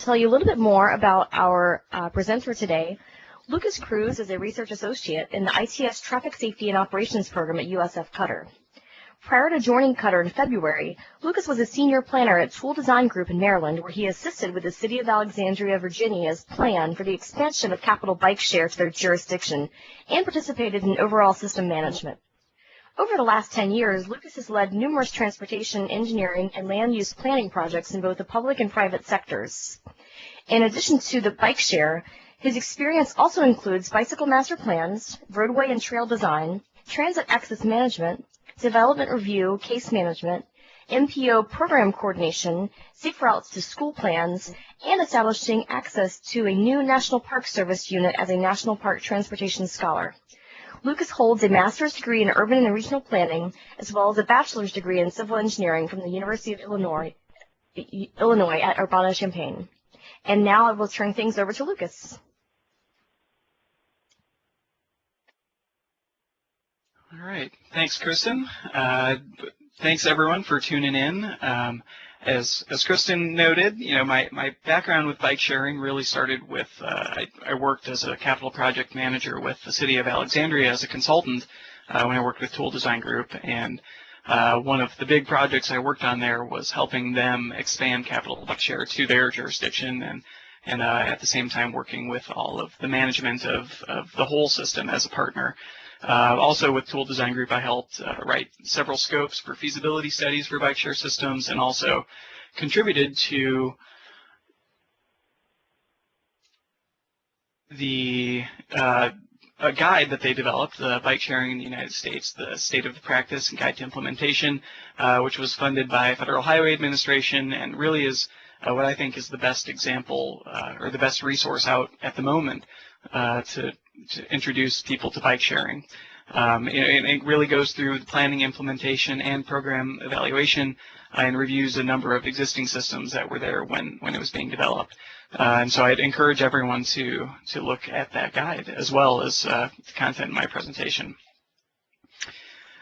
tell you a little bit more about our presenter today. Lucas Cruz is a research associate in the ITS Traffic Safety and Operations Program at USF CUTR. Prior to joining CUTR in February, Lucas was a senior planner at Tool Design Group in Maryland, where he assisted with the City of Alexandria, Virginia's plan for the expansion of Capital Bike Share to their jurisdiction and participated in overall system management. Over the last 10 years, Lucas has led numerous transportation, engineering, and land use planning projects in both the public and private sectors. In addition to the bike share, his experience also includes bicycle master plans, roadway and trail design, transit access management, development review, case management, MPO program coordination, safe routes to school plans, and establishing access to a new National Park Service unit as a National Park Transportation Scholar. Lucas holds a master's degree in urban and regional planning, as well as a bachelor's degree in civil engineering from the University of Illinois at Urbana-Champaign. And now I will turn things over to Lucas. All right. Thanks, Kristen. Thanks, everyone, for tuning in. As Kristen noted, my background with bike sharing really started with I worked as a capital project manager with the City of Alexandria as a consultant when I worked with Tool Design Group, and one of the big projects I worked on there was helping them expand capital bike share to their jurisdiction, and at the same time working with all of the management of the whole system as a partner. Also with Tool Design Group, I helped write several scopes for feasibility studies for bike share systems, and also contributed to the a guide that they developed, the Bike Sharing in the United States, the State of the Practice and Guide to Implementation, which was funded by Federal Highway Administration, and really is what I think is the best example or the best resource out at the moment to introduce people to bike sharing. It really goes through the planning, implementation, and program evaluation, and reviews a number of existing systems that were there when it was being developed. And so I'd encourage everyone to look at that guide as well as the content in my presentation.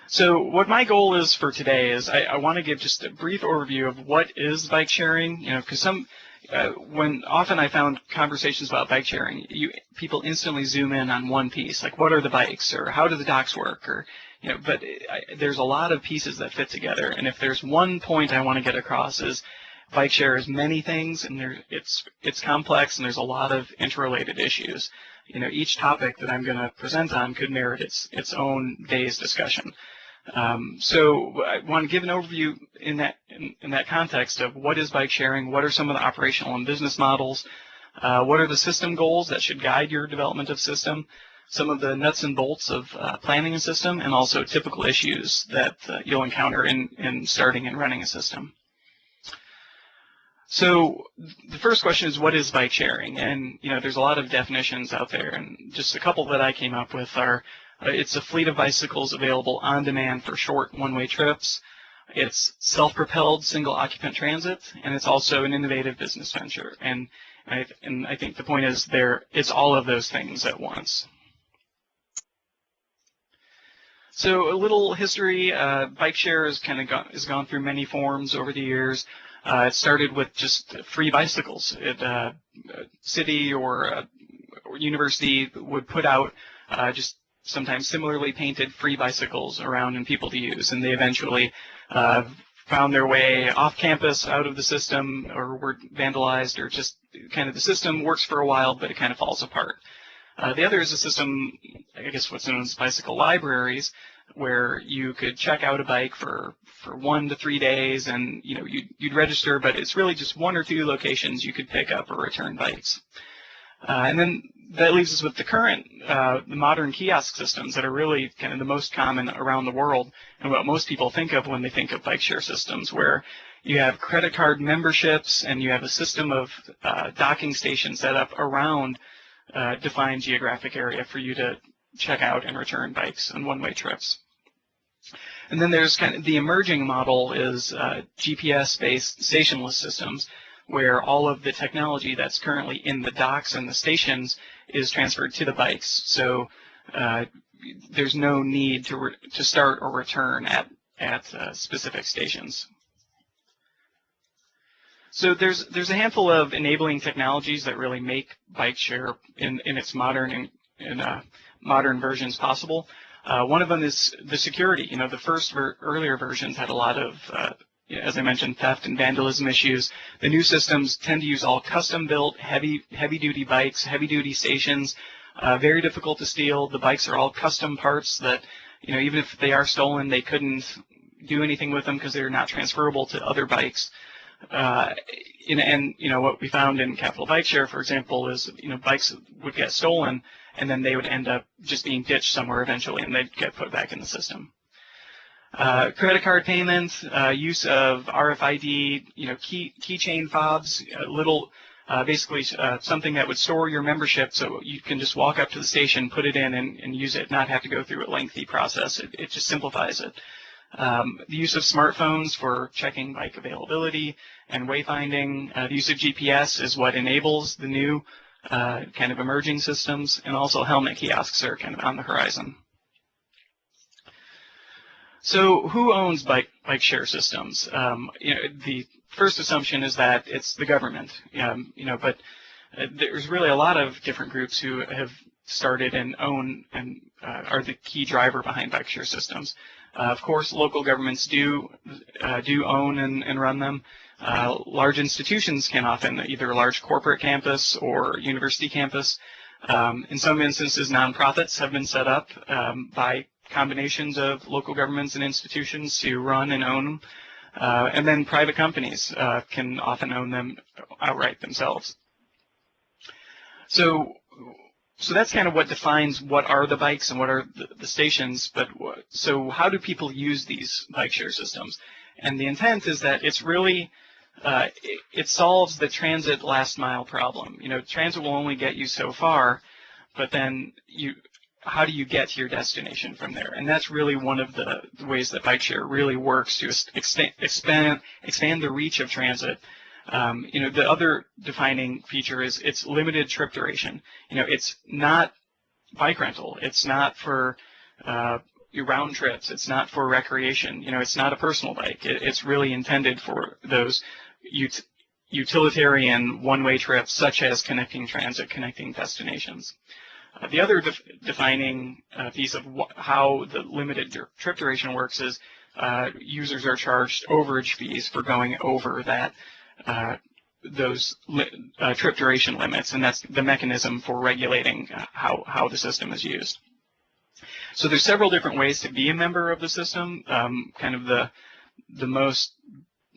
So what my goal is for today is I want to give just a brief overview of what is bike sharing, because when often I found conversations about bike sharing, people instantly zoom in on one piece, like what are the bikes, or how do the docks work, or but there's a lot of pieces that fit together. And if there's one point I want to get across is bike share is many things, and it's complex, and there's a lot of interrelated issues. Each topic that I'm going to present on could merit its own day's discussion. So I want to give an overview in that context of what is bike sharing, what are some of the operational and business models, what are the system goals that should guide your development of system, some of the nuts and bolts of planning a system, and also typical issues that you'll encounter in starting and running a system. So the first question is, what is bike sharing? And there's a lot of definitions out there, and just a couple that I came up with are: it's a fleet of bicycles available on demand for short one-way trips. It's self-propelled single-occupant transit, and it's also an innovative business venture. And I think the point is it's all of those things at once. So a little history: bike share has gone through many forms over the years. It started with just free bicycles. A city or university would put out just sometimes similarly painted free bicycles around and people to use, and they eventually found their way off campus, out of the system, or were vandalized, or just kind of the system works for a while, but it kind of falls apart. The other is a system, I guess what's known as bicycle libraries, where you could check out a bike for 1 to 3 days, and you'd register, but it's really just 1 or 2 locations you could pick up or return bikes. And then that leaves us with the current, the modern kiosk systems that are really kind of the most common around the world, and what most people think of when they think of bike share systems, where you have credit card memberships and you have a system of docking stations set up around defined geographic area for you to check out and return bikes on one-way trips. And then there's kind of the emerging model is GPS-based stationless systems, where all of the technology that's currently in the docks and the stations is transferred to the bikes. So there's no need to start or return at specific stations. So there's a handful of enabling technologies that really make bike share in its modern versions possible. One of them is the security. The first earlier versions had a lot of, as I mentioned, theft and vandalism issues. The new systems tend to use all custom-built, heavy-duty bikes, heavy-duty stations, very difficult to steal. The bikes are all custom parts that, even if they are stolen, they couldn't do anything with them because they're not transferable to other bikes. And what we found in Capital Bike Share, for example, is bikes would get stolen and then they would end up just being ditched somewhere eventually, and they'd get put back in the system. Credit card payment, use of RFID, keychain fobs, basically something that would store your membership so you can just walk up to the station, put it in, and use it, not have to go through a lengthy process. It just simplifies it. The use of smartphones for checking bike availability and wayfinding. The use of GPS is what enables the new kind of emerging systems, and also helmet kiosks are kind of on the horizon. So who owns bike share systems? The first assumption is that it's the government, but there's really a lot of different groups who have started and own and are the key driver behind bike share systems. Of course, local governments do own and run them. Large institutions can often, either a large corporate campus or university campus. In some instances, nonprofits have been set up by combinations of local governments and institutions to run and own them. And then private companies can often own them outright themselves. So that's kind of what defines what are the bikes and what are the stations. But so how do people use these bike share systems? And the intent is that it's really it solves the transit last mile problem. Transit will only get you so far, but then how do you get to your destination from there? And that's really one of the ways that bike share really works to expand the reach of transit. The other defining feature is it's limited trip duration. It's not bike rental. It's not for your round trips. It's not for recreation. It's not a personal bike. It's really intended for those utilitarian one-way trips, such as connecting transit, connecting destinations. The other defining piece of how the limited trip duration works is users are charged overage fees for going over those trip duration limits, and that's the mechanism for regulating how the system is used. So there's several different ways to be a member of the system. Kind of the most,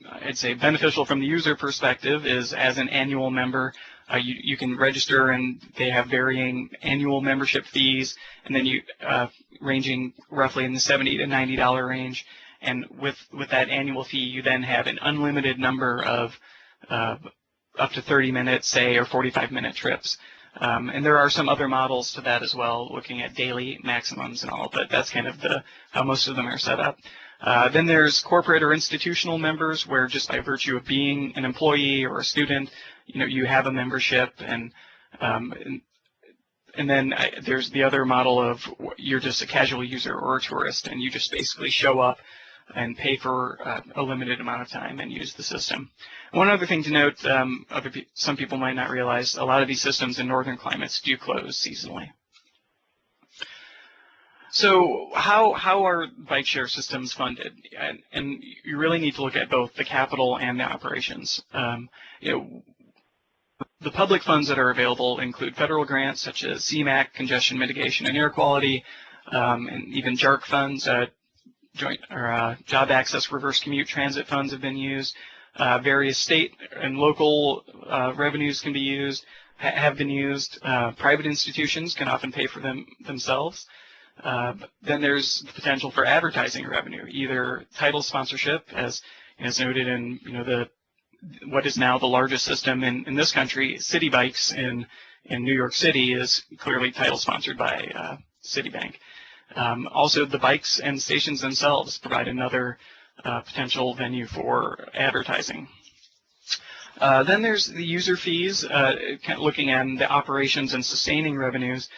I'd say, beneficial from the user perspective is as an annual member. You can register, and they have varying annual membership fees, and then ranging roughly in the $70 to $90 range. And with that annual fee, you then have an unlimited number of up to 30 minutes, say, or 45-minute trips. And there are some other models to that as well, looking at daily maximums and all, but that's kind of how most of them are set up. Then there's corporate or institutional members, where just by virtue of being an employee or a student, you have a membership, and then there's the other model of you're just a casual user or a tourist, and you just basically show up and pay for a limited amount of time and use the system. One other thing to note, some people might not realize, a lot of these systems in northern climates do close seasonally. So how are bike share systems funded? And you really need to look at both the capital and the operations. The public funds that are available include federal grants such as CMAQ, congestion mitigation and air quality, and even JARC funds, job access reverse commute transit funds have been used. Various state and local revenues can be used, have been used. Private institutions can often pay for them themselves. Then there's the potential for advertising revenue, either title sponsorship, as noted in what is now the largest system in this country. City Bikes in New York City is clearly title sponsored by Citibank. Also, the bikes and stations themselves provide another potential venue for advertising. Then there's the user fees, kind of looking at the operations and sustaining revenues.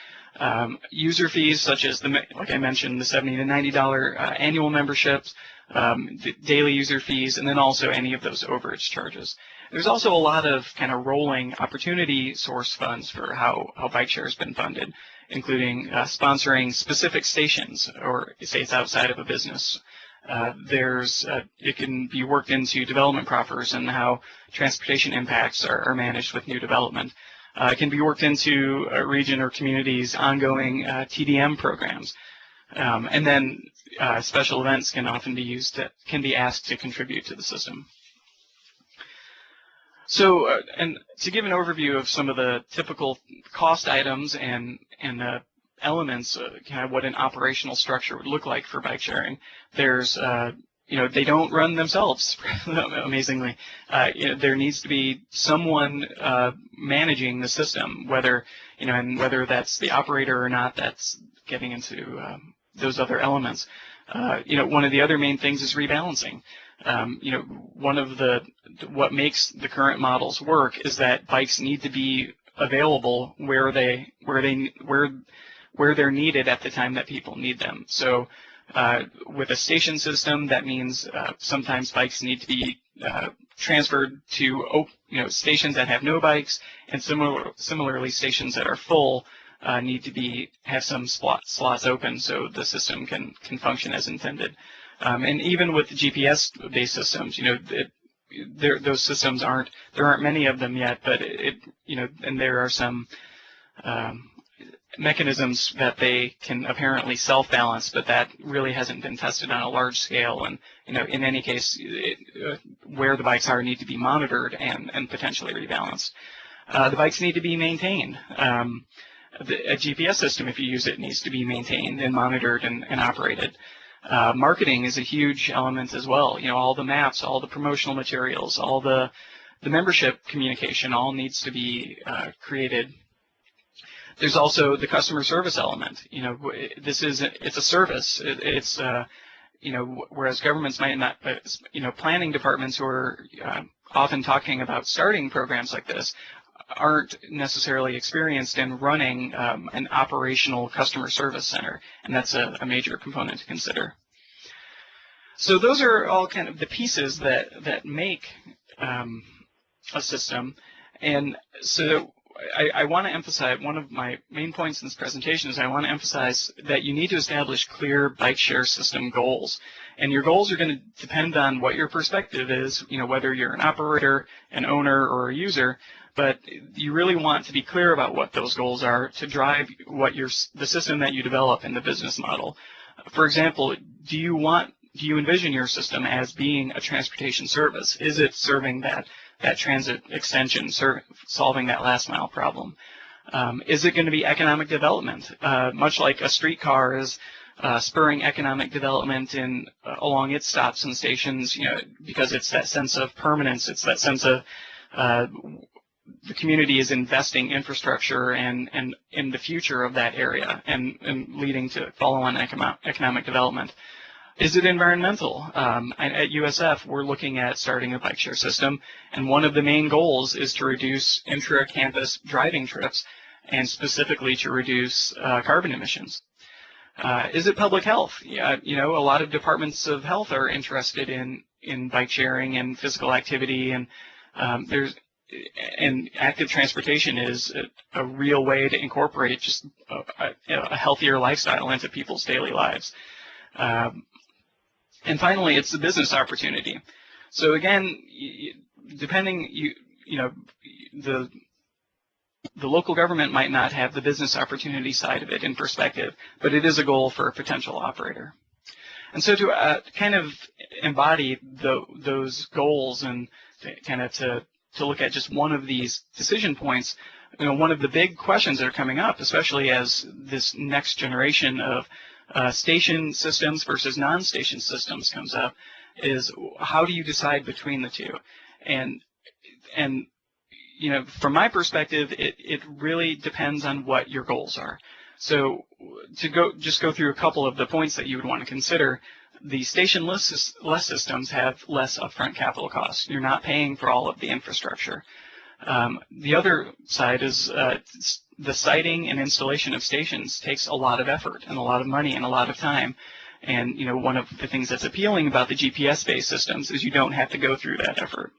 User fees such as, like I mentioned, the $70 to $90 annual memberships, the daily user fees, and then also any of those overage charges. There's also a lot of kind of rolling opportunity source funds for how bike share has been funded, including sponsoring specific stations or states outside of a business. It can be worked into development proffers and how transportation impacts are managed with new development. It can be worked into a region or community's ongoing TDM programs. And then special events can often be used can be asked to contribute to the system. So, and to give an overview of some of the typical cost items and elements, kind of what an operational structure would look like for bike sharing, there's, they don't run themselves, amazingly. There needs to be someone managing the system, whether that's the operator or not. That's getting into those other elements. One of the other main things is rebalancing. What makes the current models work is that bikes need to be available where they're needed at the time that people need them. So with a station system, that means sometimes bikes need to be transferred to stations that have no bikes, and similarly stations that are full need to have some slots open so the system can function as intended. And even with the GPS-based systems, those systems there aren't many of them yet, but and there are some mechanisms that they can apparently self-balance, but that really hasn't been tested on a large scale. And in any case, where the bikes are need to be monitored and potentially rebalanced. The bikes need to be maintained. A GPS system, if you use it, needs to be maintained and monitored and operated. Marketing is a huge element as well. All the maps, all the promotional materials, all the membership communication, all needs to be created. There's also the customer service element. It's a service. It's whereas governments might not, planning departments who are often talking about starting programs like this aren't necessarily experienced in running an operational customer service center, and that's a major component to consider. So those are all kind of the pieces that make a system, and so I want to emphasize, one of my main points in this presentation is I want to emphasize that you need to establish clear bike share system goals. And your goals are going to depend on what your perspective is, whether you're an operator, an owner, or a user, but you really want to be clear about what those goals are to drive the system that you develop in the business model. For example, do you envision your system as being a transportation service? Is it serving that transit extension, solving that last mile problem? Is it going to be economic development? Much like a streetcar is spurring economic development along its stops and stations, because it's that sense of permanence, it's that sense of the community is investing infrastructure and in the future of that area and leading to follow-on economic development. Is it environmental? At USF, we're looking at starting a bike share system, and one of the main goals is to reduce intra-campus driving trips, and specifically to reduce carbon emissions. Is it public health? Yeah, a lot of departments of health are interested in bike sharing and physical activity, and active transportation is a real way to incorporate just a healthier lifestyle into people's daily lives. And finally, it's the business opportunity. So again, the local government might not have the business opportunity side of it in perspective, but it is a goal for a potential operator. And so to kind of embody those goals and to look at just one of these decision points, one of the big questions that are coming up, especially as this next generation of station systems versus non-station systems comes up, is how do you decide between the two? And from my perspective, it really depends on what your goals are. So to go through a couple of the points that you would want to consider, the station-less systems have less upfront capital costs. You're not paying for all of the infrastructure. The other side is the siting and installation of stations takes a lot of effort and a lot of money and a lot of time. And one of the things that's appealing about the GPS-based systems is you don't have to go through that effort.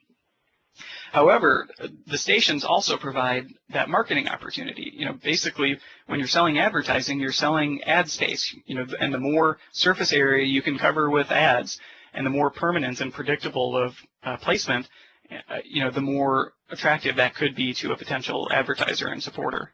However, the stations also provide that marketing opportunity. Basically, when you're selling advertising, you're selling ad space. And the more surface area you can cover with ads, and the more permanent and predictable of placement, the more attractive that could be to a potential advertiser and supporter.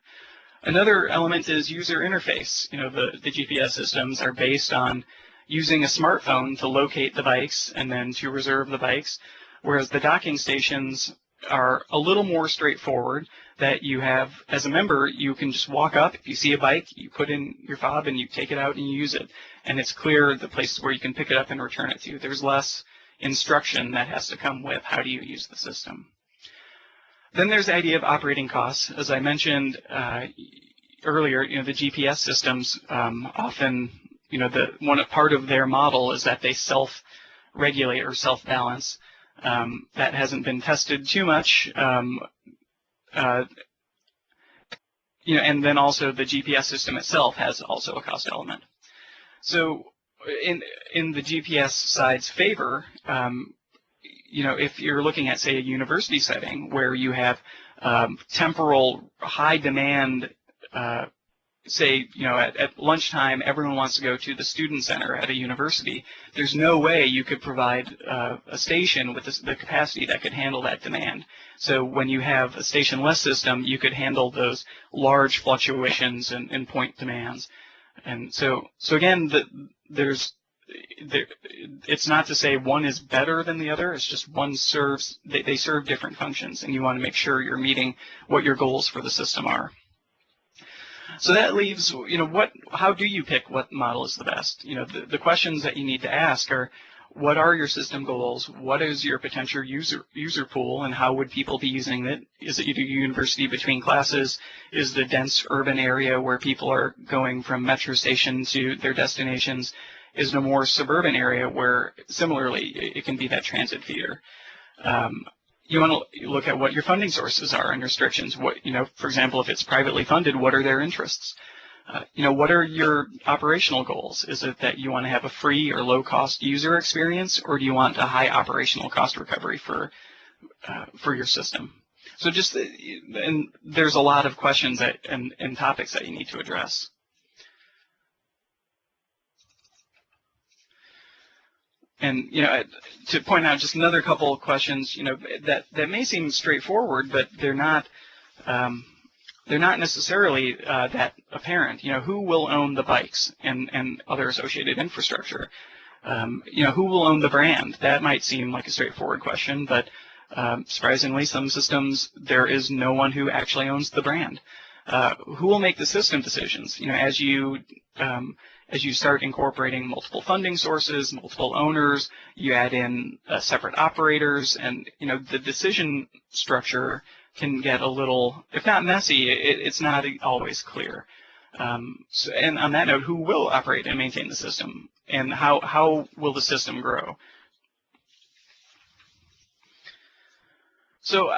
Another element is user interface. The GPS systems are based on using a smartphone to locate the bikes and then to reserve the bikes, whereas the docking stations are a little more straightforward, that you have, as a member, you can just walk up. If you see a bike, you put in your fob and you take it out and you use it. And it's clear the places where you can pick it up and return it to. There's less instruction that has to come with how do you use the system. Then there's the idea of operating costs. As I mentioned earlier, the GPS systems often, part of their model is that they self-regulate or self-balance. That hasn't been tested too much. And then also the GPS system itself has also a cost element. So in the GPS side's favor, if you're looking at, say, a university setting where you have temporal high demand, say, at lunchtime, everyone wants to go to the student center at a university. There's no way you could provide a station with the capacity that could handle that demand. So when you have a station-less system, you could handle those large fluctuations and point demands. And so again, it's not to say one is better than the other. It's just one serves, they serve different functions, and you want to make sure you're meeting what your goals for the system are. So that leaves, how do you pick what model is the best? The questions that you need to ask are, what are your system goals? What is your potential user pool, and how would people be using it? Is it a university between classes? Is it a dense urban area where people are going from metro station to their destinations? Is it a more suburban area where, similarly, it can be that transit feeder? You want to look at what your funding sources are and restrictions. For example, if it's privately funded, what are their interests? What are your operational goals? Is it that you want to have a free or low-cost user experience, or do you want a high operational cost recovery for your system? So and there's a lot of questions and topics that you need to address. And to point out just another couple of questions, that may seem straightforward, but they're not necessarily that apparent. Who will own the bikes and other associated infrastructure? Who will own the brand? That might seem like a straightforward question, but surprisingly, some systems there is no one who actually owns the brand. Who will make the system decisions? As you start incorporating multiple funding sources, multiple owners, you add in separate operators, and the decision structure can get a little, if not messy, it's not always clear. And on that note, who will operate and maintain the system, and how will the system grow? So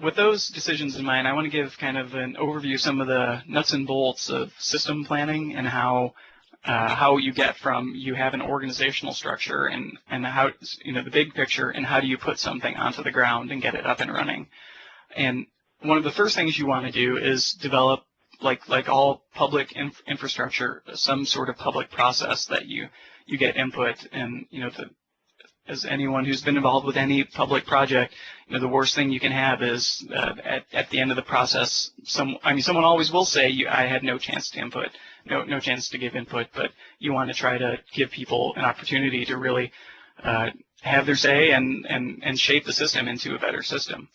with those decisions in mind, I want to give kind of an overview of some of the nuts and bolts of system planning and how you get from you have an organizational structure and how the big picture, and how do you put something onto the ground and get it up and running. And one of the first things you want to do is develop, like all public infrastructure, some sort of public process that you get input. And as anyone who's been involved with any public project, the worst thing you can have is at the end of the process, someone always will say, I had no chance to input, no chance to give input, but you want to try to give people an opportunity to really have their say and shape the system into a better system.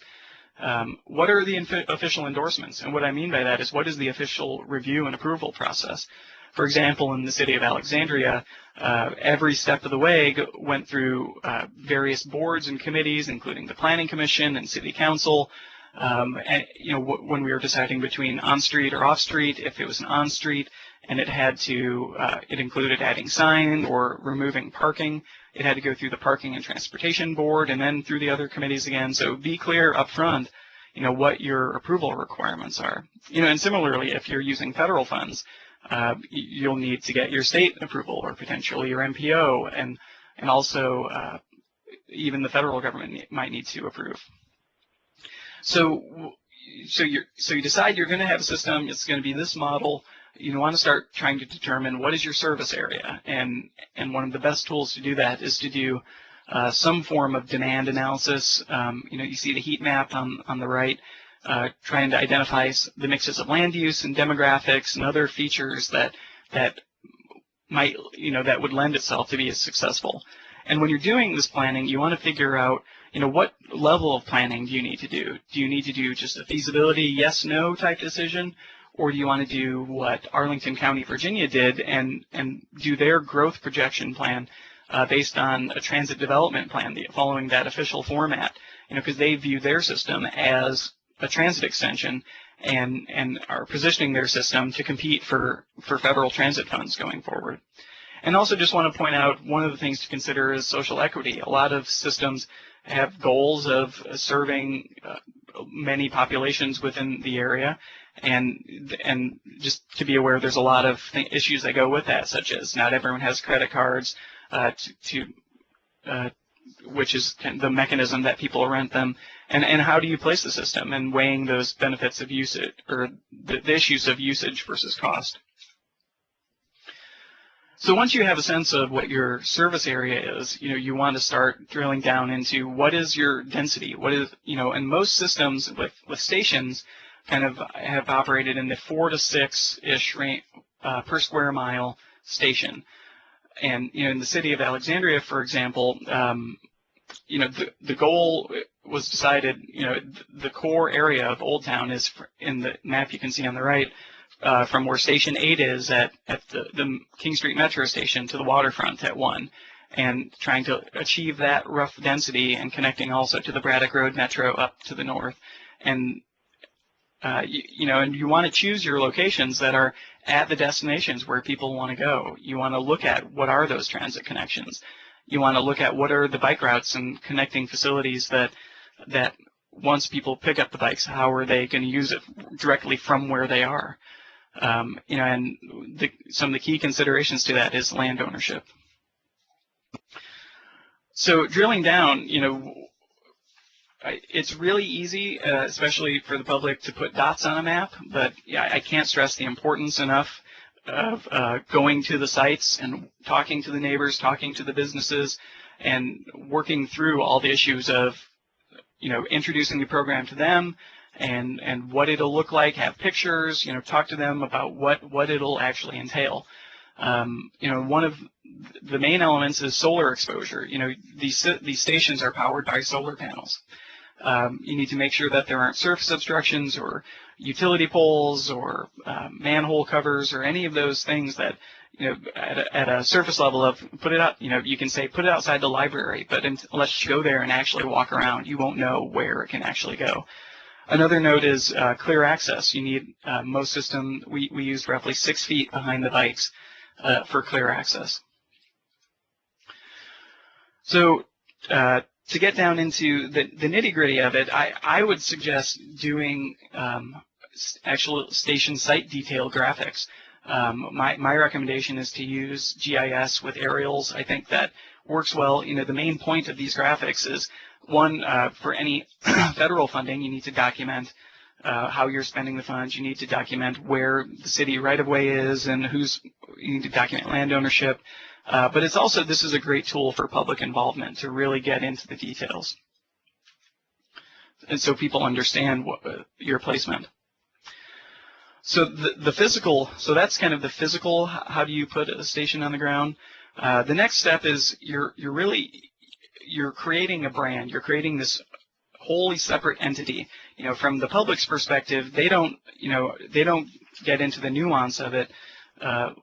What are the official endorsements? And what I mean by that is, what is the official review and approval process? For example, in the city of Alexandria, every step of the way went through various boards and committees, including the Planning Commission and City Council. And, when we were deciding between on-street or off-street, if it was an on-street and it had to, it included adding sign or removing parking, it had to go through the Parking and Transportation Board and then through the other committees again. So be clear up front, what your approval requirements are. And similarly, if you're using federal funds, you'll need to get your state approval or potentially your MPO, and also even the federal government might need to approve. So you decide you're going to have a system. It's going to be this model. You want to start trying to determine what is your service area, and one of the best tools to do that is to do some form of demand analysis. You see the heat map on the right, trying to identify the mixes of land use and demographics and other features that might, that would lend itself to be as successful. And when you're doing this planning, you want to figure out, what level of planning do you need to do? Do you need to do just a feasibility yes/no type decision, or do you want to do what Arlington County, Virginia did and do their growth projection plan based on a transit development plan, following that official format? Because they view their system as a transit extension and are positioning their system to compete for federal transit funds going forward. And also just want to point out, one of the things to consider is social equity. A lot of systems have goals of serving many populations within the area, and just to be aware, there's a lot of issues that go with that, such as not everyone has credit cards, which is the mechanism that people rent them, and how do you place the system, and weighing those benefits of usage, or the issues of usage versus cost. So once you have a sense of what your service area is, you want to start drilling down into what is your density, what is, and most systems with stations kind of have operated in the 4 to 6-ish range per square mile station. And, in the city of Alexandria, for example, the goal was decided, the core area of Old Town is, in the map you can see on the right, from where Station 8 is at the King Street Metro station to the waterfront at 1, and trying to achieve that rough density and connecting also to the Braddock Road Metro up to the north. And and you want to choose your locations that are at the destinations where people want to go. You want to look at what are those transit connections. You want to look at what are the bike routes and connecting facilities that once people pick up the bikes, how are they going to use it directly from where they are? And some of the key considerations to that is land ownership. So drilling down, it's really easy, especially for the public, to put dots on a map, but I can't stress the importance enough of going to the sites and talking to the neighbors, talking to the businesses, and working through all the issues of, introducing the program to them and what it'll look like, have pictures, talk to them about what it'll actually entail. One of the main elements is solar exposure. These stations are powered by solar panels. You need to make sure that there aren't surface obstructions or utility poles or manhole covers or any of those things that, at a surface level of put it out, you can say put it outside the library, but unless you go there and actually walk around, you won't know where it can actually go. Another note is clear access. You need, most systems, we used roughly 6 feet behind the bikes for clear access. So to get down into the nitty-gritty of it, I would suggest doing actual station site detail graphics. My recommendation is to use GIS with aerials. I think that works well. The main point of these graphics is, one, for any federal funding, you need to document how you're spending the funds. You need to document where the city right-of-way is and you need to document land ownership. But it's also, this is a great tool for public involvement to really get into the details, and so people understand your placement. So the physical, so that's kind of the physical, how do you put a station on the ground? The next step is you're creating a brand. You're creating this wholly separate entity. From the public's perspective, they don't get into the nuance of it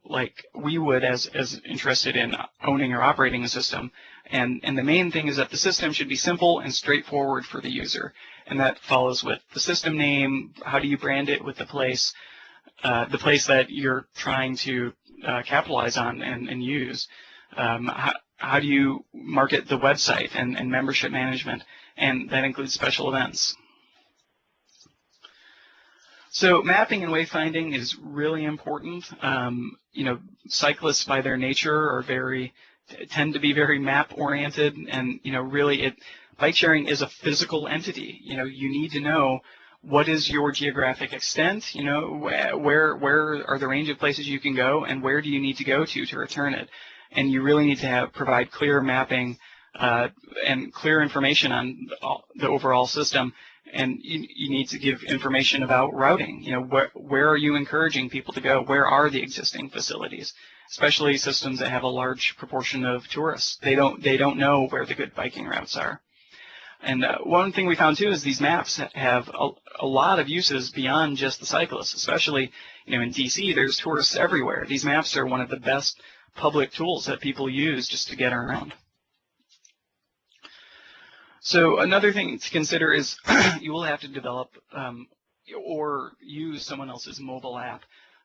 like we would as interested in owning or operating a system. And the main thing is that the system should be simple and straightforward for the user. And that follows with the system name. How do you brand it with the place that you're trying to capitalize on and use? How do you market the website and membership management? And that includes special events. So mapping and wayfinding is really important. Cyclists by their nature are tend to be very map oriented, and really bike sharing is a physical entity. You need to know what is your geographic extent, where are the range of places you can go, and where do you need to go to return it. And you really need to provide clear mapping and clear information on the overall system. And you need to give information about routing. Where are you encouraging people to go? Where are the existing facilities? Especially systems that have a large proportion of tourists. They don't know where the good biking routes are. And one thing we found too is these maps have a lot of uses beyond just the cyclists. Especially, in DC, there's tourists everywhere. These maps are one of the best public tools that people use just to get around. So another thing to consider is you will have to develop or use someone else's mobile app.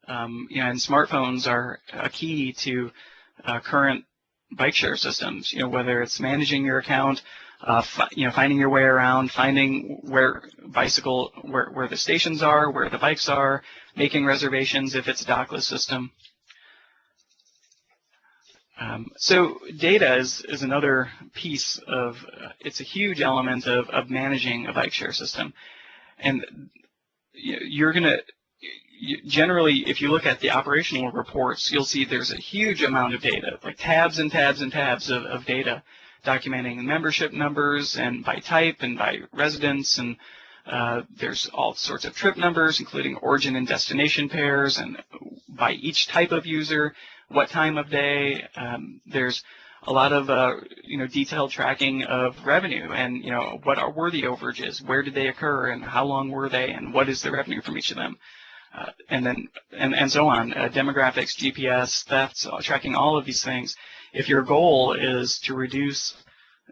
And smartphones are a key to current bike share systems. Whether it's managing your account, finding your way around, finding where the stations are, where the bikes are, making reservations if it's a dockless system. So data is another piece of, it's a huge element of managing a bike share system. And generally, if you look at the operational reports, you'll see there's a huge amount of data, like tabs and tabs and tabs of data, documenting membership numbers and by type and by residence, and there's all sorts of trip numbers, including origin and destination pairs, and by each type of user, what time of day. There's a lot of detailed tracking of revenue, and what were the overages, where did they occur, and how long were they, and what is the revenue from each of them, and so on. Demographics, GPS, thefts, tracking all of these things. If your goal is to reduce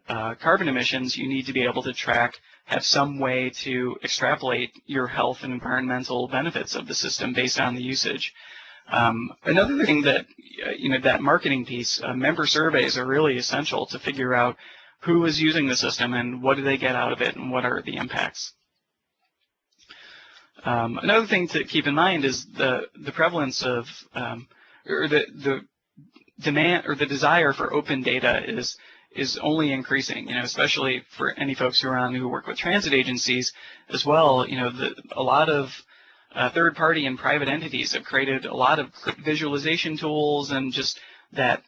carbon emissions, you need to be able to have some way to extrapolate your health and environmental benefits of the system based on the usage. Another thing that, that marketing piece, member surveys are really essential to figure out who is using the system and what do they get out of it and what are the impacts. Another thing to keep in mind is the prevalence of, or the demand or the desire for open data is only increasing, especially for any folks who work with transit agencies as well. A lot of third-party and private entities have created a lot of visualization tools, and just that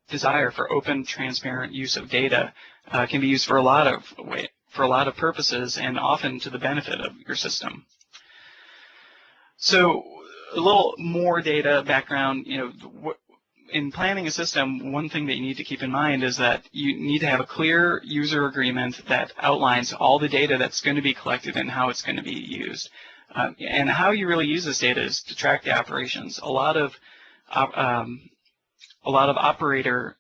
desire for open, transparent use of data can be used for a lot of purposes, and often to the benefit of your system. So a little more data background. In planning a system, one thing that you need to keep in mind is that you need to have a clear user agreement that outlines all the data that's going to be collected and how it's going to be used. And how you really use this data is to track the operations. A lot of operator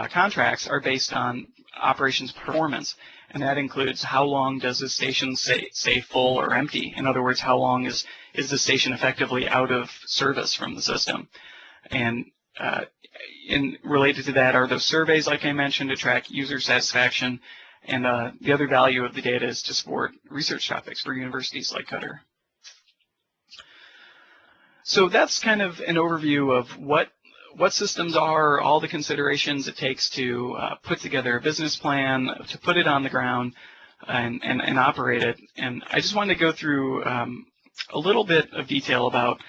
contracts are based on operations performance, and that includes how long does the station stay full or empty. In other words, how long is the station effectively out of service from the system. And related to that are those surveys, like I mentioned, to track user satisfaction, and the other value of the data is to support research topics for universities like CUTR. So that's kind of an overview of what systems are, all the considerations it takes to put together a business plan, to put it on the ground, and operate it. And I just wanted to go through a little bit of detail about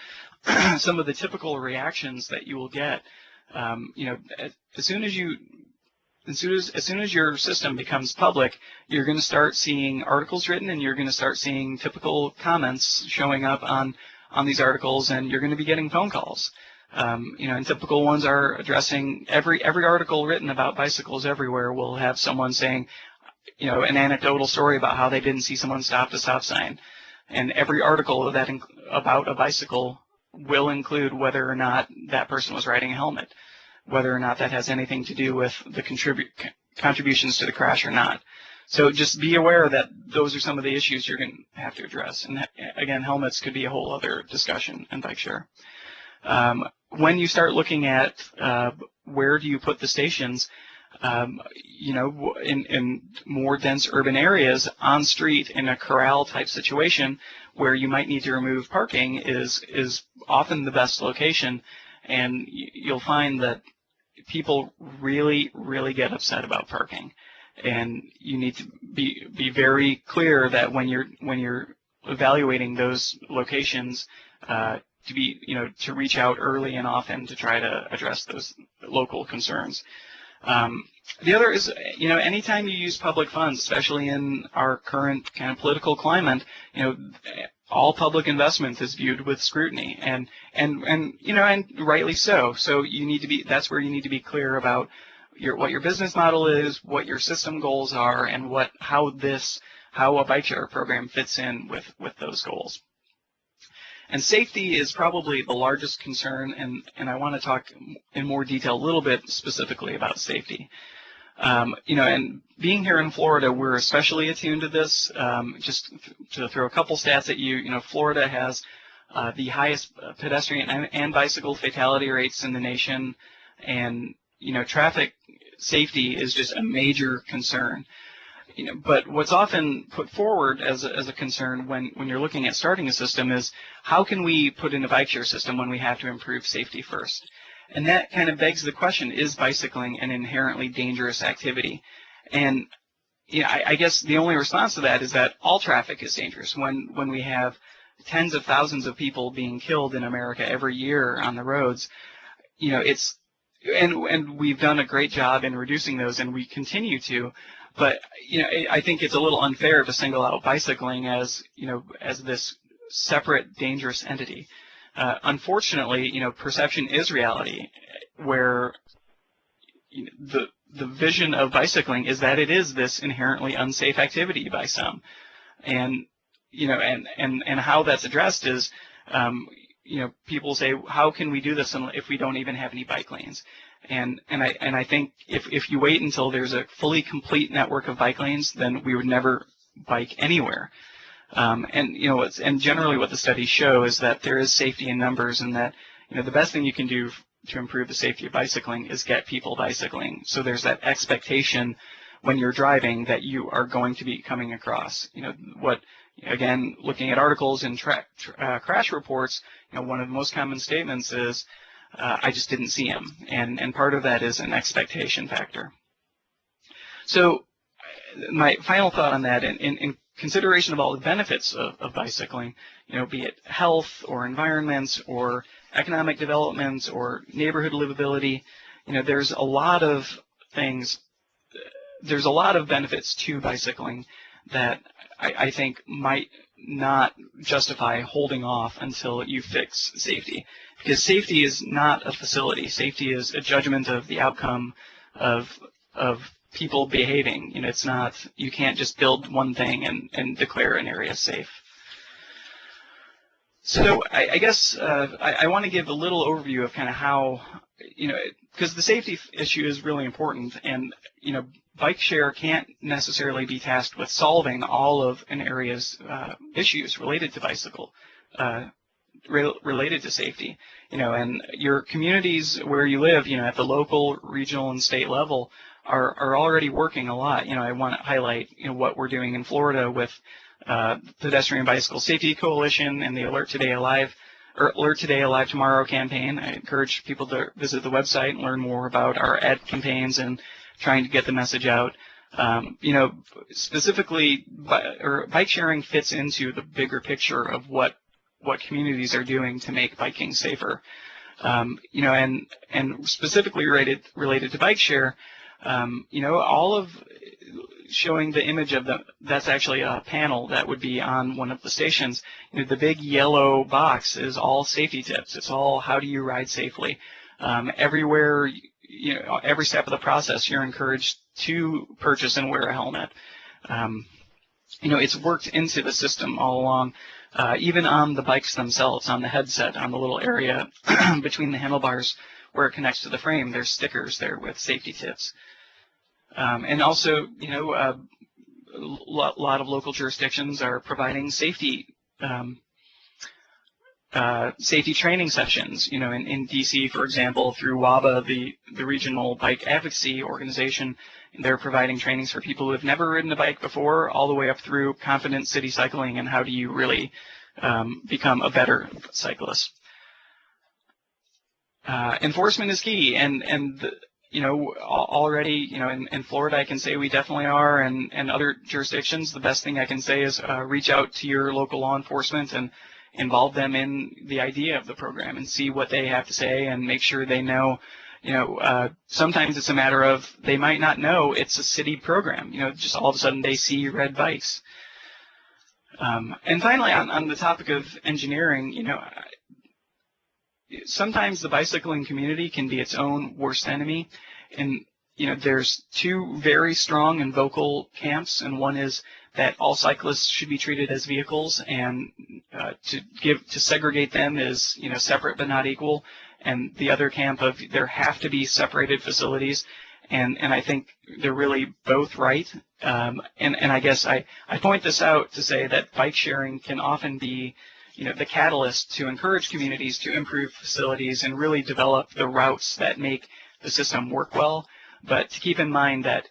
some of the typical reactions that you will get. As soon as your system becomes public, you're going to start seeing articles written, and you're going to start seeing typical comments showing up on these articles, and you're going to be getting phone calls. And typical ones are addressing every article written about bicycles everywhere will have someone saying, an anecdotal story about how they didn't see someone stop the stop sign. And every article about a bicycle will include whether or not that person was riding a helmet, whether or not that has anything to do with the contributions to the crash or not. So just be aware that those are some of the issues you're going to have to address. And again, helmets could be a whole other discussion in bike share. When you start looking at where do you put the stations, in more dense urban areas, on street in a corral type situation where you might need to remove parking is often the best location. And you'll find that people really, really get upset about parking. and you need to be very clear that when you're evaluating those locations, to reach out early and often to try to address those local concerns. The other is, anytime you use public funds, especially in our current kind of political climate, all public investment is viewed with scrutiny, and rightly so. So that's where you need to be clear about what your business model is, what your system goals are, and how a bike share program fits in with those goals. And safety is probably the largest concern, and I want to talk in more detail a little bit specifically about safety. And being here in Florida, we're especially attuned to this. Just to throw a couple stats at you, Florida has the highest pedestrian and bicycle fatality rates in the nation, and traffic safety is just a major concern. But what's often put forward as a concern when you're looking at starting a system is, how can we put in a bike share system when we have to improve safety first? And that kind of begs the question, is bicycling an inherently dangerous activity? And I guess the only response to that is that all traffic is dangerous. When we have tens of thousands of people being killed in America every year on the roads, and we've done a great job in reducing those, and we continue to. But I think it's a little unfair to single out bicycling as this separate dangerous entity. Unfortunately, perception is reality, where the vision of bicycling is that it is this inherently unsafe activity by some, and how that's addressed is, people say, how can we do this if we don't even have any bike lanes? And I think if you wait until there's a fully complete network of bike lanes, then we would never bike anywhere. And generally what the studies show is that there is safety in numbers, and that the best thing you can do to improve the safety of bicycling is get people bicycling. So there's that expectation when you're driving that you are going to be coming across. Again, looking at articles and crash reports, one of the most common statements is, I just didn't see him, and part of that is an expectation factor. So my final thought on that, in consideration of all the benefits of bicycling, be it health or environment or economic development or neighborhood livability, there's a lot of things, there's a lot of benefits to bicycling that I think might not justify holding off until you fix safety. Because safety is not a facility. Safety is a judgment of the outcome of people behaving. It's not, you can't just build one thing and declare an area safe. So I guess I want to give a little overview of kind of how, because the safety issue is really important, and bike share can't necessarily be tasked with solving all of an area's issues related to bicycle, related to safety. And your communities where you live, at the local, regional, and state level are already working a lot. I want to highlight what we're doing in Florida with Pedestrian Bicycle Safety Coalition and the Alert Today Alive Tomorrow campaign. I encourage people to visit the website and learn more about our ad campaigns and trying to get the message out. Specifically, bike sharing fits into the bigger picture of what communities are doing to make biking safer. And specifically related to bike share, all of showing the image of that's actually a panel that would be on one of the stations. The big yellow box is all safety tips. It's all, how do you ride safely? Everywhere, every step of the process, you're encouraged to purchase and wear a helmet. It's worked into the system all along, even on the bikes themselves, on the headset, on the little area between the handlebars where it connects to the frame. There's stickers there with safety tips. And also, a lot of local jurisdictions are providing safety training sessions. In DC, for example, through WABA, the regional bike advocacy organization, they're providing trainings for people who have never ridden a bike before, all the way up through confident city cycling and how do you really become a better cyclist. Enforcement is key, and already, in Florida, I can say we definitely are, and other jurisdictions, the best thing I can say is reach out to your local law enforcement and involve them in the idea of the program and see what they have to say and make sure they know. Sometimes it's a matter of they might not know it's a city program. Just all of a sudden they see red bikes. And finally, on the topic of engineering, sometimes the bicycling community can be its own worst enemy. And there's two very strong and vocal camps, and one is that all cyclists should be treated as vehicles, and to segregate them is separate but not equal. And the other camp of there have to be separated facilities, and I think they're really both right. And I guess I point this out to say that bike sharing can often be the catalyst to encourage communities to improve facilities and really develop the routes that make the system work well. But to keep in mind that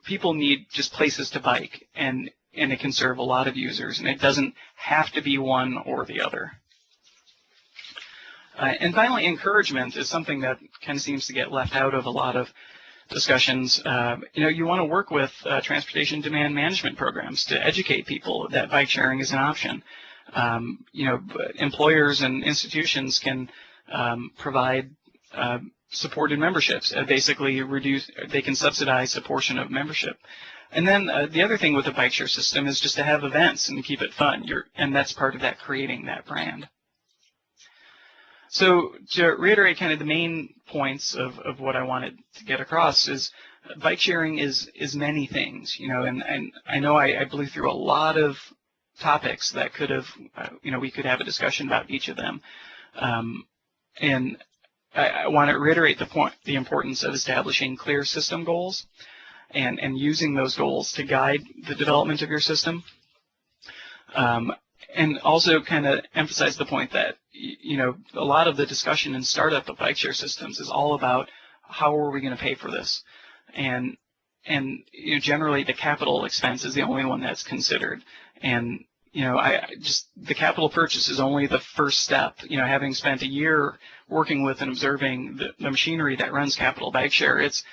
people need just places to bike, and it can serve a lot of users, and it doesn't have to be one or the other. And finally, encouragement is something that kind of seems to get left out of a lot of discussions. You want to work with transportation demand management programs to educate people that bike sharing is an option. Employers and institutions can provide supported memberships. Basically, they can subsidize a portion of membership. And then the other thing with the bike share system is just to have events and keep it fun. And that's part of that, creating that brand. So to reiterate kind of the main points of what I wanted to get across is bike sharing is many things, and I know I blew through a lot of topics that could have, we could have a discussion about each of them. And I want to reiterate the importance of establishing clear system goals and using those goals to guide the development of your system. And also kind of emphasize the point that, a lot of the discussion and startup of bike share systems is all about how are we going to pay for this? And generally the capital expense is the only one that's considered. And, the capital purchase is only the first step. Having spent a year working with and observing the machinery that runs Capital Bike Share, it's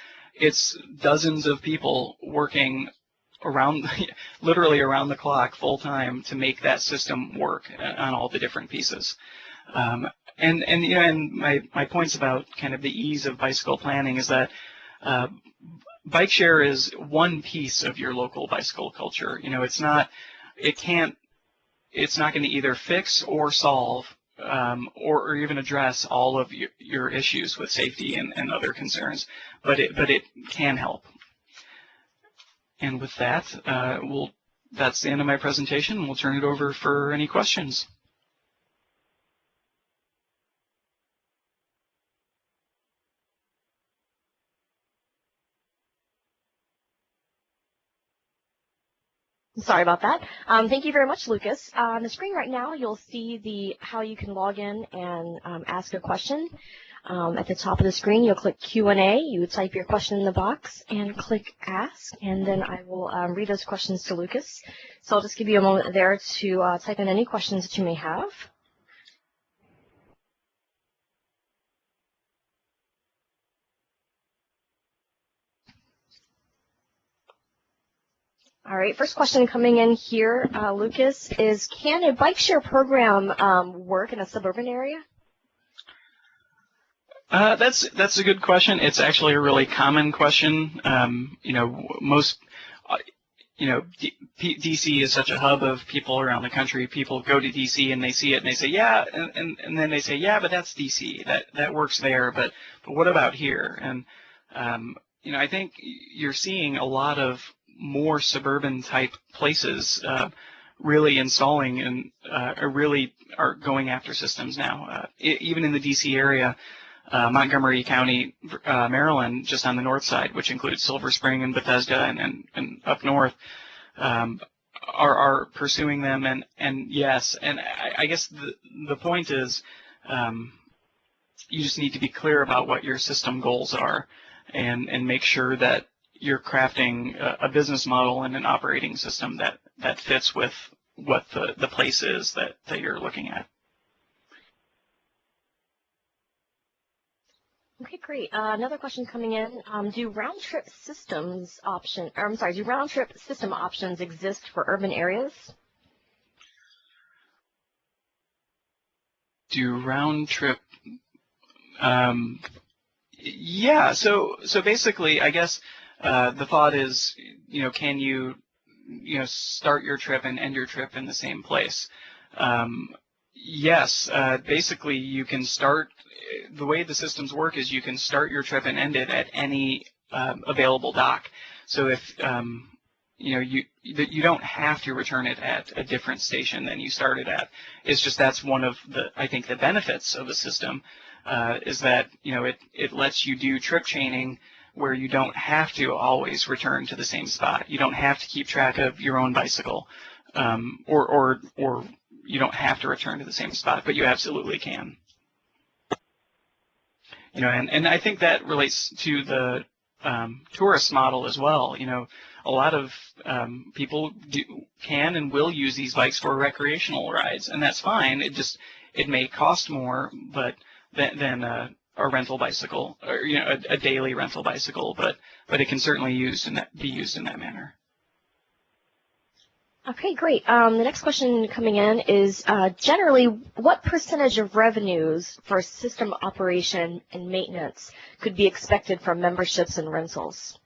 dozens of people working literally around the clock, full time, to make that system work on all the different pieces. And my points about kind of the ease of bicycle planning is that bike share is one piece of your local bicycle culture. It's not going to either fix or solve or even address all of your issues with safety and other concerns, but it can help. And with that, that's the end of my presentation. We'll turn it over for any questions. Sorry about that. Thank you very much, Lucas. On the screen right now, you'll see how you can log in and ask a question. At the top of the screen, you'll click Q&A. You would type your question in the box and click Ask, and then I will read those questions to Lucas. So I'll just give you a moment there to type in any questions that you may have. All right, first question coming in here, Lucas, is can a bike share program work in a suburban area? That's a good question. It's actually a really common question. DC is such a hub of people around the country. People go to DC and they see it and they say, yeah, and then they say, yeah, but that's DC. That works there, but what about here? And I think you're seeing a lot of more suburban type places really installing and really are going after systems now. Even in the DC area, Montgomery County, Maryland, just on the north side, which includes Silver Spring and Bethesda and up north, are pursuing them. And yes, and I guess the point is you just need to be clear about what your system goals are and make sure that you're crafting a business model and an operating system that fits with what the place is that you're looking at. Okay, great. Another question coming in. Do round-trip system options exist for urban areas? Do round trip? Yeah. So basically, I guess the thought is, can you, start your trip and end your trip in the same place? Yes. Basically, you can start. The way the systems work is you can start your trip and end it at any available dock. So if you don't have to return it at a different station than you started at. It's just that's one of I think the benefits of the system is that it lets you do trip chaining where you don't have to always return to the same spot. You don't have to keep track of your own bicycle, or you don't have to return to the same spot, but you absolutely can. And I think that relates to the tourist model as well. A lot of people can and will use these bikes for recreational rides, and that's fine. It may cost more, but than a rental bicycle, or a daily rental bicycle, but it can certainly be used in that manner. Okay, great. The next question coming in is generally, what percentage of revenues for system operation and maintenance could be expected from memberships and rentals?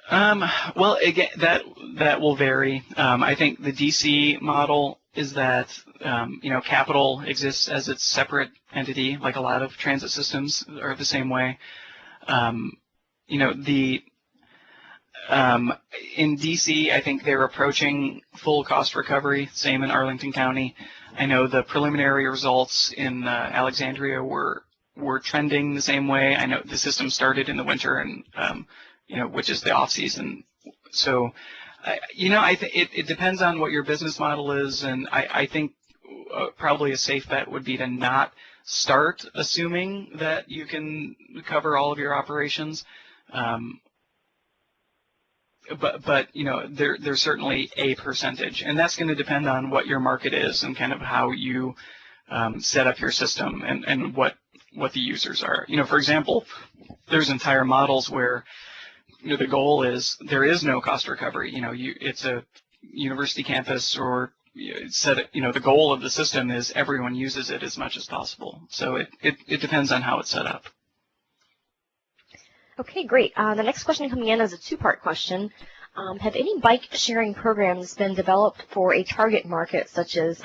Well, again, that will vary. I think the DC model is that capital exists as its separate entity, like a lot of transit systems are the same way. In DC, I think they're approaching full cost recovery. Same in Arlington County. I know the preliminary results in Alexandria were trending the same way. I know the system started in the winter and which is the off season. So, it depends on what your business model is, and I think probably a safe bet would be to not start assuming that you can cover all of your operations. But there's certainly a percentage, and that's going to depend on what your market is and kind of how you set up your system and what the users are. For example, there's entire models where the goal is there is no cost recovery. It's a university campus, or the goal of the system is everyone uses it as much as possible. So it depends on how it's set up. Okay, great. The next question coming in is a two-part question. Have any bike sharing programs been developed for a target market, such as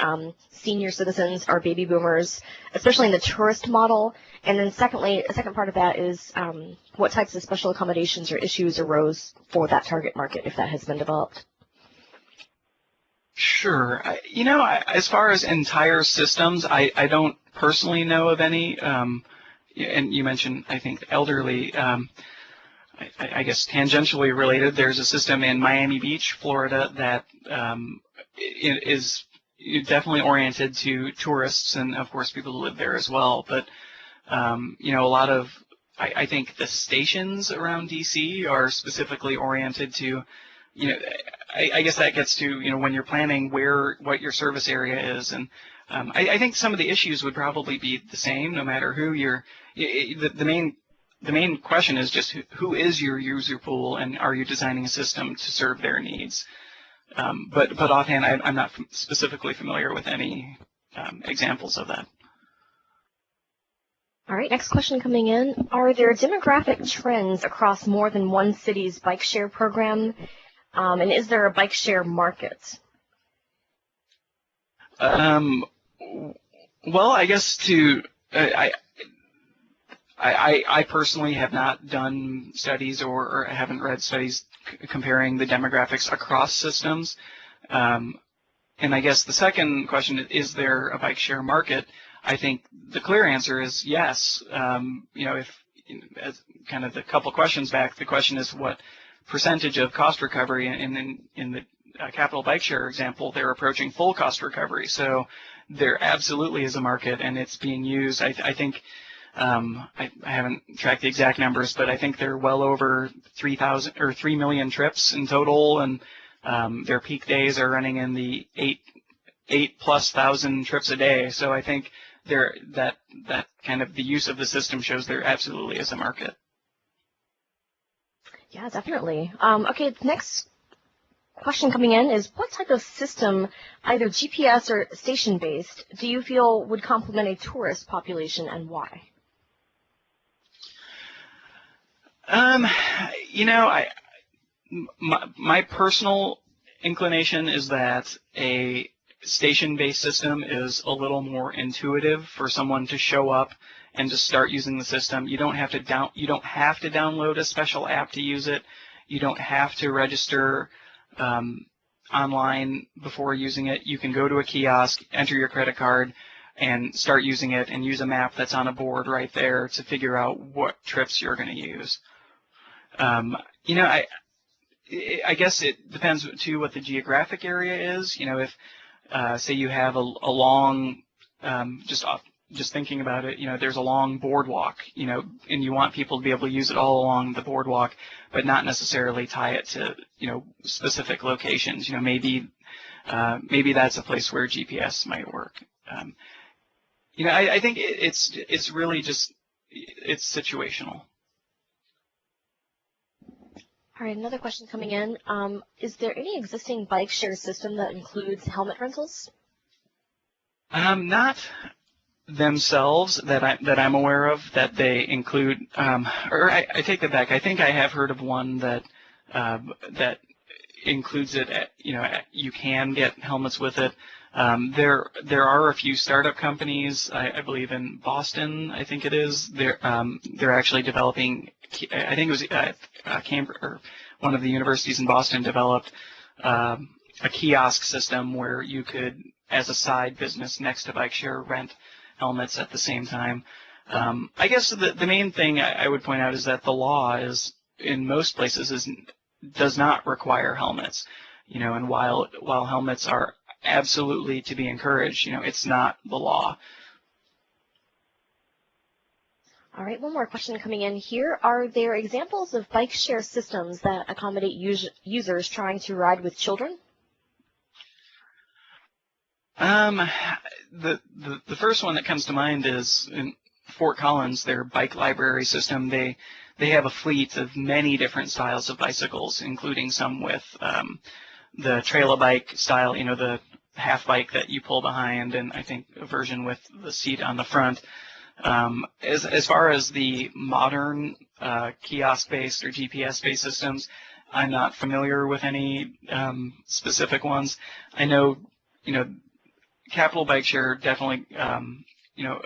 senior citizens or baby boomers, especially in the tourist model? And then secondly, the second part of that is what types of special accommodations or issues arose for that target market, if that has been developed? Sure. As far as entire systems, I don't personally know of any. And you mentioned, I think, elderly. I guess tangentially related, there's a system in Miami Beach, Florida, that is definitely oriented to tourists and, of course, people who live there as well. But, a lot of, I think the stations around DC are specifically oriented to, I guess that gets to, when you're planning what your service area is. And I think some of the issues would probably be the same no matter who the main question is just who is your user pool, and are you designing a system to serve their needs? But offhand, I'm not specifically familiar with any examples of that. All right, next question coming in. Are there demographic trends across more than one city's bike share program? And is there a bike share market? Well, I guess I personally have not done studies or haven't read studies comparing the demographics across systems. And I guess the second question is there a bike share market? I think the clear answer is yes. As kind of the couple questions back, the question is what percentage of cost recovery, and in the Capital Bike Share example, they're approaching full cost recovery. So there absolutely is a market, and it's being used. I think I haven't tracked the exact numbers, but I think they're well over 3,000 or 3 million trips in total, and their peak days are running in the 8,000+ trips a day. So I think that kind of the use of the system shows there absolutely is a market. Yeah, definitely. Okay, the next question coming in is, what type of system, either GPS or station-based, do you feel would complement a tourist population, and why? You know, my personal inclination is that a station-based system is a little more intuitive for someone to show up and to start using the system. You don't have to download a special app to use it. You don't have to register online before using it. You can go to a kiosk, enter your credit card, and start using it, and use a map that's on a board right there to figure out what trips you're going to use. You know, I guess it depends too what the geographic area is. You know, if say you have a long, just thinking about it, you know, there's a long boardwalk, you know, and you want people to be able to use it all along the boardwalk, but not necessarily tie it to, you know, specific locations. You know, maybe that's a place where GPS might work. You know, I think it's really just, it's situational. All right, another question coming in. Is there any existing bike share system that includes helmet rentals? Not themselves that I'm aware of that they include, or I take that back. I think I have heard of one that includes it. You know, you can get helmets with it. There are a few startup companies, I believe in Boston, I think it is. They're actually developing. I think it was Cambridge, or one of the universities in Boston developed a kiosk system where you could, as a side business next to bike share, rent helmets at the same time. I guess the main thing I would point out is that the law is, in most places, does not require helmets. You know, and while helmets are absolutely to be encouraged, you know, it's not the law. All right, one more question coming in here. Are there examples of bike share systems that accommodate users trying to ride with children? The first one that comes to mind is in Fort Collins, their bike library system. They have a fleet of many different styles of bicycles, including some with the trail-a-bike style, you know, the half bike that you pull behind, and I think a version with the seat on the front. As far as the modern kiosk-based or GPS-based systems, I'm not familiar with any specific ones. I know, you know, Capital Bike Share definitely, you know,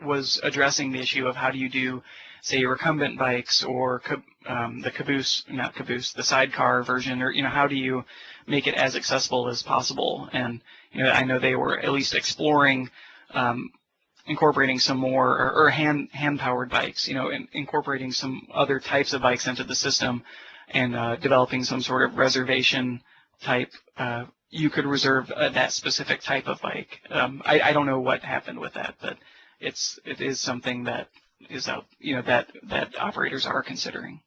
was addressing the issue of how do you do, say, recumbent bikes or the sidecar version, or, you know, how do you make it as accessible as possible? And, you know, I know they were at least exploring incorporating some more, or hand-powered bikes, you know, and incorporating some other types of bikes into the system, and developing some sort of reservation type. You could reserve that specific type of bike. I don't know what happened with that, but it is something that is out, you know, that operators are considering.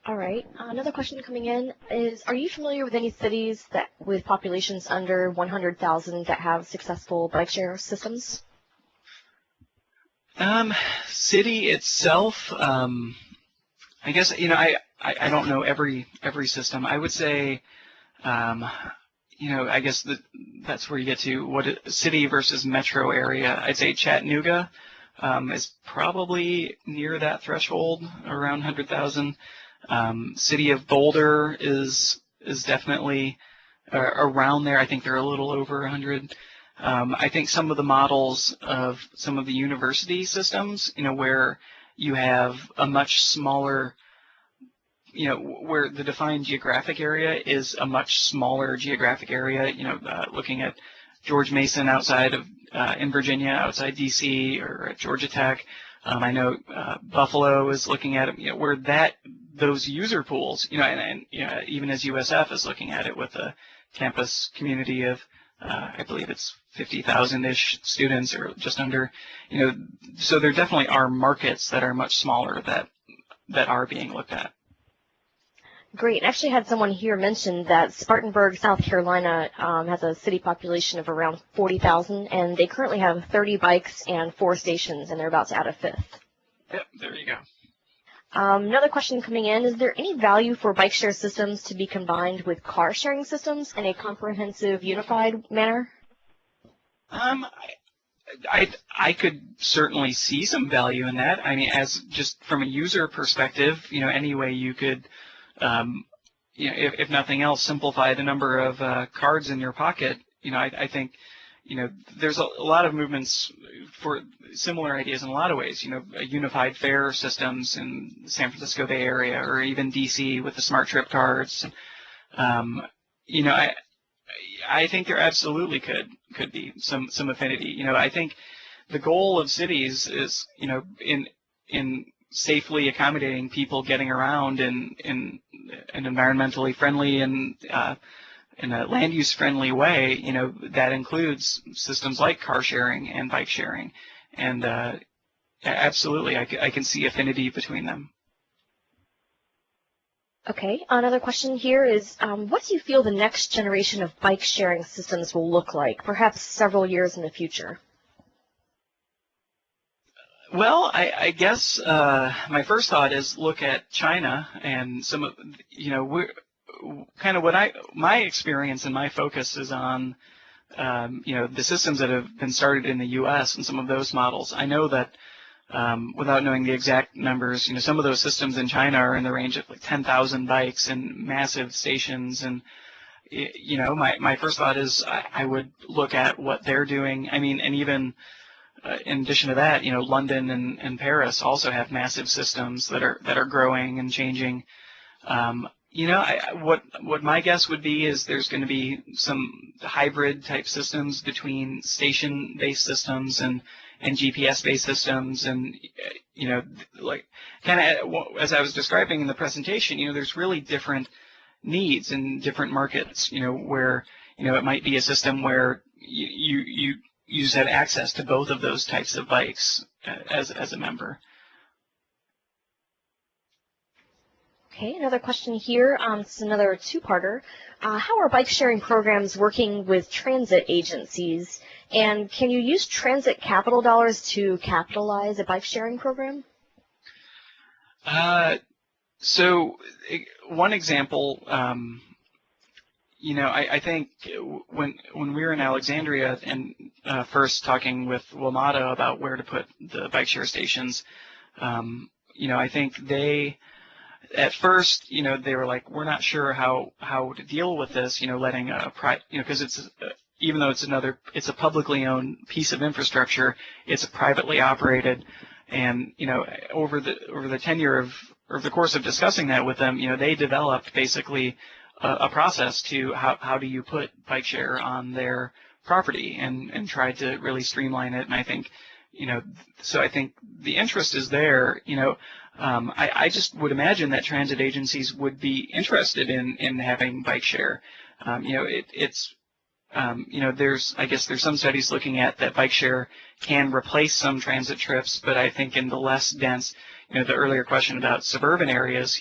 All right. Another question coming in is, are you familiar with any cities with populations under 100,000 that have successful bike share systems? City itself, I guess, you know, I don't know every system. I would say, you know, I guess that's where you get to what city versus metro area. I'd say Chattanooga is probably near that threshold, around 100,000. City of Boulder is definitely around there. I think they're a little over 100. I think some of the models of some of the university systems, you know, where you have a much smaller, you know, where the defined geographic area is a much smaller geographic area, you know, looking at George Mason outside of, in Virginia, outside DC, or at Georgia Tech. I know Buffalo is looking at it, you know, where those user pools, you know, and you know, even as USF is looking at it with a campus community of, I believe it's 50,000-ish students, or just under, you know, so there definitely are markets that are much smaller that are being looked at. Great. I actually had someone here mention that Spartanburg, South Carolina has a city population of around 40,000, and they currently have 30 bikes and 4 stations, and they're about to add a 5th. Yep, there you go. Another question coming in, is there any value for bike share systems to be combined with car sharing systems in a comprehensive, unified manner? I could certainly see some value in that. I mean, as just from a user perspective, any way you could, if nothing else, simplify the number of cards in your pocket. I think, there's a lot of movements for similar ideas in a lot of ways. Unified fare systems in the San Francisco Bay Area, or even DC with the smart trip cards. I think there absolutely could be some affinity. I think the goal of cities is, in safely accommodating people getting around in an environmentally friendly and in a land use friendly way. That includes systems like car sharing and bike sharing, and absolutely, I can see affinity between them. Okay, another question here is, what do you feel the next generation of bike sharing systems will look like, perhaps several years in the future? Well, I guess my first thought is look at China and some of, we're kind of my experience and my focus is on, the systems that have been started in the U.S. and some of those models. I know that without knowing the exact numbers, some of those systems in China are in the range of like 10,000 bikes and massive stations. And, my first thought is I would look at what they're doing. I mean, and even in addition to that, London and Paris also have massive systems that are growing and changing. What my guess would be is there's going to be some hybrid type systems between station-based systems and GPS-based systems, and like kind of as I was describing in the presentation, there's really different needs in different markets. Where it might be a system where you just have access to both of those types of bikes as a member. Okay, another question here. This is another two-parter. How are bike sharing programs working with transit agencies? And can you use transit capital dollars to capitalize a bike sharing program? So one example, I think when we were in Alexandria and first talking with WMATA about where to put the bike share stations, I think they, at first, they were like, we're not sure how to deal with this, letting a because it's even though it's a publicly owned piece of infrastructure, it's privately operated, and over the tenure or the course of discussing that with them, they developed basically a process to how do you put bike share on their property and tried to really streamline it. And I think, so I think the interest is there. I just would imagine that transit agencies would be interested in having bike share. There's some studies looking at that bike share can replace some transit trips, but I think in the less dense, the earlier question about suburban areas,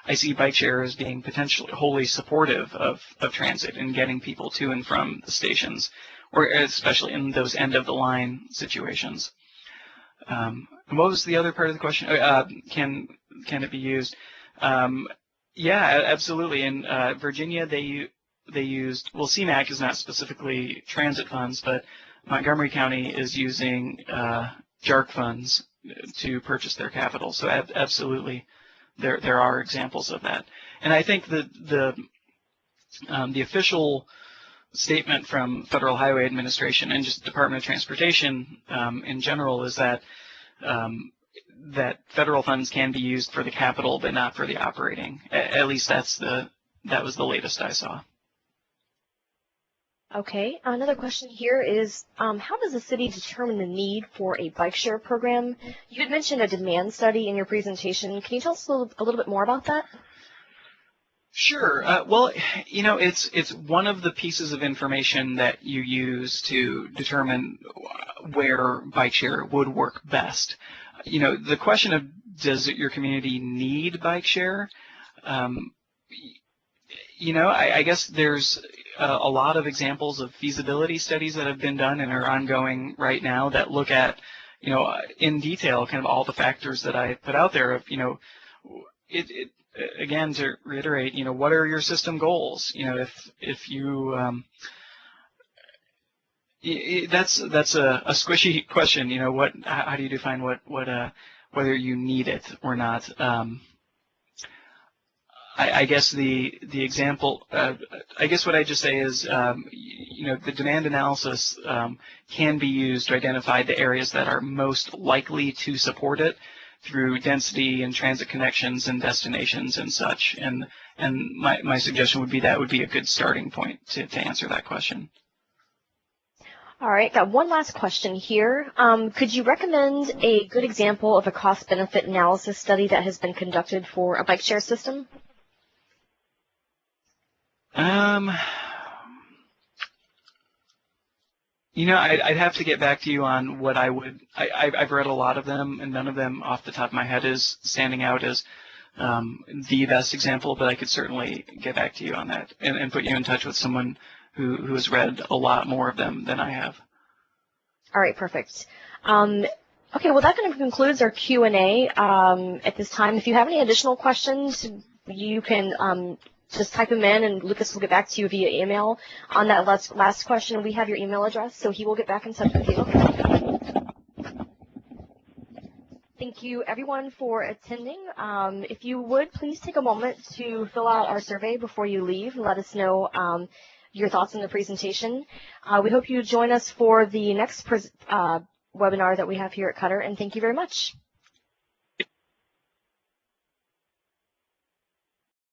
I see bike share as being potentially wholly supportive of transit and getting people to and from the stations, or especially in those end of the line situations. What was the other part of the question? Can it be used? Yeah, absolutely. In Virginia, they used, well, CMAQ is not specifically transit funds, but Montgomery County is using JARC funds to purchase their capital. So absolutely, there are examples of that. And I think the official statement from Federal Highway Administration and just Department of Transportation in general is that that federal funds can be used for the capital, but not for the operating. At least that was the latest I saw. Okay, another question here is, how does the city determine the need for a bike share program? You had mentioned a demand study in your presentation. Can you tell us a little bit more about that? Sure. Well, it's one of the pieces of information that you use to determine where bike share would work best. The question of does your community need bike share? I guess there's a lot of examples of feasibility studies that have been done and are ongoing right now that look at, in detail, kind of all the factors that I put out there of, again, to reiterate, what are your system goals? If you, that's a squishy question. How do you define whether you need it or not? I guess the example, I guess what I just say is, the demand analysis can be used to identify the areas that are most likely to support it through density and transit connections and destinations and such. And my suggestion would be that would be a good starting point to answer that question. All right, got one last question here. Could you recommend a good example of a cost-benefit analysis study that has been conducted for a bike share system? I'd have to get back to you on what I've read a lot of them, and none of them off the top of my head is standing out as the best example, but I could certainly get back to you on that and put you in touch with someone who has read a lot more of them than I have. All right, perfect. Okay, well, that kind of concludes our Q&A at this time. If you have any additional questions, you can just type them in, and Lucas will get back to you via email. On that last question, we have your email address, so he will get back in touch with you. Thank you, everyone, for attending. If you would, please take a moment to fill out our survey before you leave and let us know your thoughts on the presentation. We hope you join us for the next webinar that we have here at CUTR, and thank you very much.